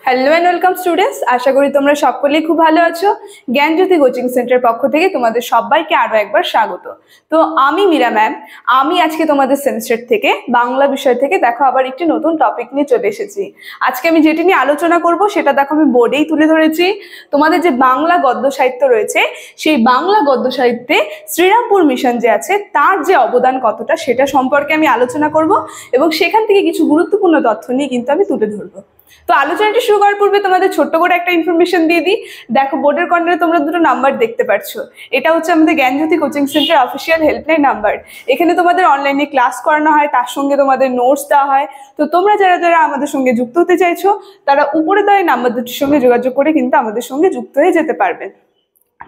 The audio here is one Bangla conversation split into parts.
হ্যালো এন্ড ওয়েলকাম স্টুডেন্টস, আশা করি তোমরা সকলেই খুব ভালো আছো। জ্ঞানজ্যোতি কোচিং সেন্টারের পক্ষ থেকে তোমাদের সবাইকে আরো একবার স্বাগত। তো আমি মীরা ম্যাম, আমি আজকে তোমাদের সেমিস্টার থেকে বাংলা বিষয় থেকে দেখো আবার একটি নতুন টপিক নিয়ে চলে এসেছি। আজকে আমি যেটি নিয়ে আলোচনা করব সেটা দেখো আমি বোর্ডেই তুলে ধরেছি। তোমাদের যে বাংলা গদ্য সাহিত্য রয়েছে, সেই বাংলা গদ্য সাহিত্যে শ্রীরামপুর মিশন যে আছে তার যে অবদান কতটা সেটা সম্পর্কে আমি আলোচনা করব এবং সেখান থেকে কিছু গুরুত্বপূর্ণ তথ্য নিয়ে কিন্তু আমি তুলে ধরবো। তো আলোচনাটি শুরু করার পূর্বে তোমাদের ছোট্ট করে একটা ইনফরমেশন দিয়ে দিই। দেখো বোর্ডের কর্নারে তোমরা দুটো নাম্বার দেখতে পাচ্ছ, এটা হচ্ছে আমাদের Gyanjyoti coaching centre official helpline number. এখানে তোমাদের অনলাইনে ক্লাস করানো হয়, তার সঙ্গে তোমাদের নোটস দেওয়া হয়। তো তোমরা যারা যারা আমাদের সঙ্গে যুক্ত হতে চাইছো তারা উপরে দেওয়া এই নাম্বার দুটির সঙ্গে যোগাযোগ করে কিন্তু আমাদের সঙ্গে যুক্ত হয়ে যেতে পারবে।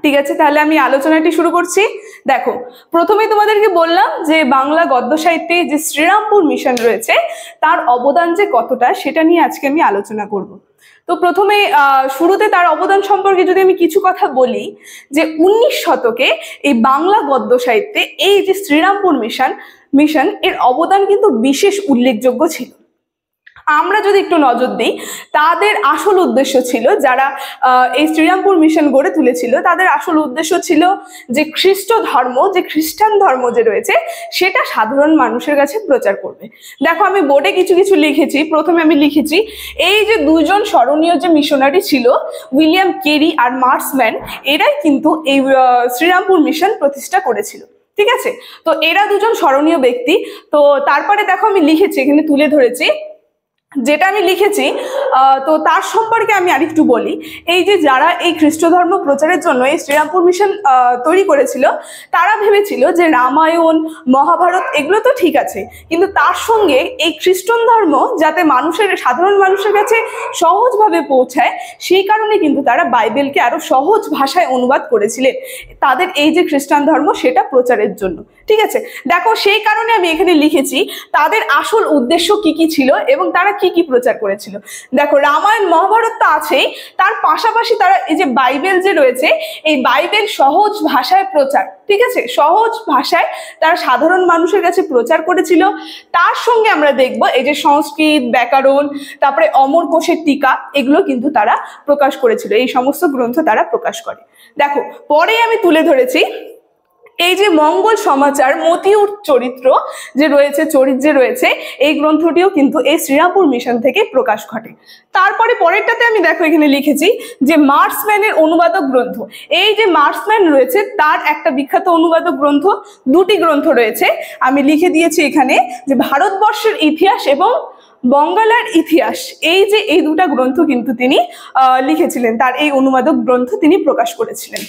ঠিক আছে, তাহলে আমি আলোচনাটি শুরু করছি। দেখো, প্রথমেই তোমাদেরকে বললাম যে বাংলা গদ্য সাহিত্যে যে শ্রীরামপুর মিশন রয়েছে তার অবদান যে কতটা সেটা নিয়ে আজকে আমি আলোচনা করব। তো প্রথমে শুরুতে তার অবদান সম্পর্কে যদি আমি কিছু কথা বলি, যে 19 শতকে এই বাংলা গদ্য সাহিত্যে এই যে শ্রীরামপুর মিশন এর অবদান কিন্তু বিশেষ উল্লেখযোগ্য ছিল। আমরা যদি একটু নজর দিই, তাদের আসল উদ্দেশ্য ছিল, যারা এই শ্রীরামপুর মিশন গড়ে তুলেছিল তাদের আসল উদ্দেশ্য ছিল যে খ্রিস্টান ধর্ম যে রয়েছে সেটা সাধারণ মানুষের কাছে প্রচার করবে। দেখো আমি বোর্ডে কিছু কিছু লিখেছি। প্রথমে আমি লিখেছি এই যে দুজন স্মরণীয় যে মিশনারি ছিল, উইলিয়াম কেরি আর মার্সম্যান, এরাই কিন্তু এই শ্রীরামপুর মিশন প্রতিষ্ঠা করেছিল। ঠিক আছে, তো এরা দুজন স্মরণীয় ব্যক্তি। তো তারপরে দেখো আমি লিখেছি, এখানে তুলে ধরেছি যেটা আমি লিখেছি। তো তার সম্পর্কে আমি আরেকটু বলি। এই যে যারা এই খ্রিস্ট ধর্ম প্রচারের জন্য এই শ্রীরামপুর মিশন তৈরি করেছিল, তারা ভেবেছিল যে রামায়ণ, মহাভারত এগুলো তো ঠিক আছে, কিন্তু তার সঙ্গে এই খ্রিস্টান ধর্ম যাতে সাধারণ মানুষের কাছে সহজভাবে পৌঁছায়, সেই কারণে কিন্তু তারা বাইবেলকে আরো সহজ ভাষায় অনুবাদ করেছিলেন তাদের এই যে খ্রিস্টান ধর্ম সেটা প্রচারের জন্য। ঠিক আছে, দেখো সেই কারণে আমি এখানে লিখেছি তাদের আসল উদ্দেশ্য কি কি ছিল এবং তারা কি কি প্রচার করেছিল। দেখো রামায়ণ মহাভারত তো আছেই, তার পাশাপাশি তারা এই যে বাইবেল যে রয়েছে, এই বাইবেল সহজ ভাষায় প্রচার, ঠিক আছে, সহজ ভাষায় তারা সাধারণ মানুষের কাছে প্রচার করেছিল। তার সঙ্গে আমরা দেখব এই যে সংস্কৃত, ব্যাকরণ, তারপরে অমর কোষের টিকা, এগুলো কিন্তু তারা প্রকাশ করেছিল। এই সমস্ত গ্রন্থ তারা প্রকাশ করে। দেখো পরে আমি তুলে ধরেছি এই যে মঙ্গল সমাচার, মতিউর চরিত্র যে রয়েছে, এই গ্রন্থটিও কিন্তু এই শ্রীরামপুর মিশন থেকে প্রকাশ ঘটে। তারপরে পরেরটাতে আমি দেখো এখানে লিখেছি যে মার্সম্যানের অনুবাদক গ্রন্থ। এই যে মার্সম্যান রয়েছে তার একটা বিখ্যাত অনুবাদক গ্রন্থ, দুটি গ্রন্থ রয়েছে, আমি লিখে দিয়েছি এখানে, যে ভারতবর্ষের ইতিহাস এবং বঙ্গালার ইতিহাস। এই দুটা গ্রন্থ কিন্তু তিনি লিখেছিলেন, তার এই অনুবাদক গ্রন্থ তিনি প্রকাশ করেছিলেন।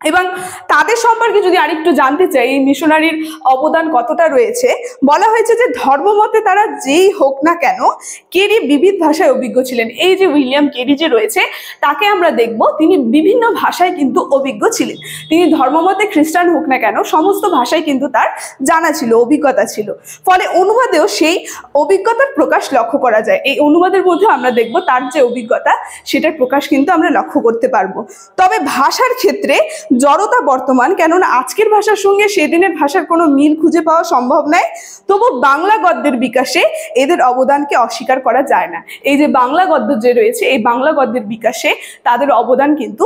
এবং তাদের সম্পর্কে যদি আরেকটু জানতে চাই, এই মিশনারির অবদান কতটা রয়েছে, বলা হয়েছে যে ধর্মমতে তারা যেই হোক না কেন, কেরি বিবিধ ভাষায় অভিজ্ঞ ছিলেন। এই যে উইলিয়াম কেরি যে রয়েছে তাকে আমরা দেখব তিনি বিভিন্ন ভাষায় কিন্তু অভিজ্ঞ ছিলেন। তিনি ধর্মমতে খ্রিস্টান হোক না কেন সমস্ত ভাষায় কিন্তু তার জানা ছিল, অভিজ্ঞতা ছিল। ফলে অনুবাদেও সেই অভিজ্ঞতার প্রকাশ লক্ষ্য করা যায়। এই অনুবাদের মধ্যে আমরা দেখব তার যে অভিজ্ঞতা সেটার প্রকাশ কিন্তু আমরা লক্ষ্য করতে পারবো। তবে ভাষার ক্ষেত্রে জড়তা বর্তমান, কেননা আজকের ভাষার সঙ্গে সেদিনের ভাষার কোনো মিল খুঁজে পাওয়া সম্ভব নয়। তবু বাংলা গদ্যের বিকাশে এদের অবদানকে অস্বীকার করা যায় না। এই যে বাংলা গদ্য যে রয়েছে, এই বাংলা গদ্যের বিকাশে তাদের অবদান কিন্তু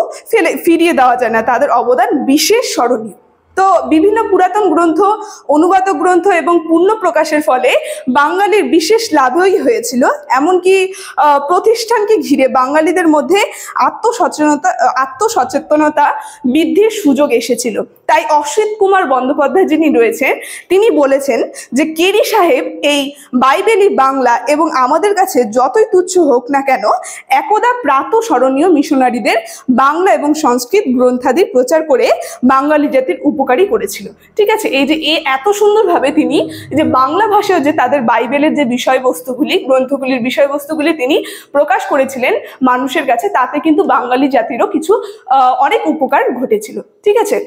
ফিরিয়ে দেওয়া যায় না, তাদের অবদান বিশেষ স্মরণীয়। তো বিভিন্ন পুরাতন গ্রন্থ, অনুবাদক গ্রন্থ এবং পূর্ণ প্রকাশের ফলে বাঙালির বিশেষ লাভই হয়েছিল। এমনকি প্রতিষ্ঠানকে ঘিরে বাঙালিদের মধ্যে আত্মসচেতনতা বৃদ্ধির সুযোগ এসেছিল। তাই অসিত কুমার বন্দ্যোপাধ্যায় যিনি রয়েছেন তিনি বলেছেন যে কেরি সাহেব এই বাইবেলি বাংলা এবং আমাদের কাছে যতই তুচ্ছ হোক না কেন, একদা প্রাতঃস্মরণীয় মিশনারিদের বাংলা এবং সংস্কৃত গ্রন্থাদি প্রচার করে বাঙালি জাতির উপকারী করেছিল। ঠিক আছে, এই যে এত সুন্দরভাবে তিনি যে বাংলা ভাষায় যে তাদের বাইবেলের যে বিষয়বস্তুগুলি, গ্রন্থগুলির বিষয়বস্তুগুলি তিনি প্রকাশ করেছিলেন মানুষের কাছে, তাতে কিন্তু বাঙালি জাতিরও কিছু অনেক উপকার ঘটেছিল। ঠিক আছে,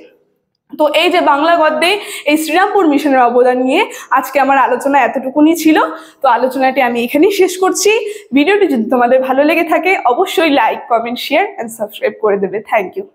তো এই যে বাংলা গদ্যে এই শ্রীরামপুর মিশনের অবদান নিয়ে আজকে আমার আলোচনা এতটুকুনি ছিল। তো আলোচনাটি আমি এখানেই শেষ করছি। ভিডিওটি যদি তোমাদের ভালো লেগে থাকে অবশ্যই like, comment, share and subscribe করে দেবে। Thank you.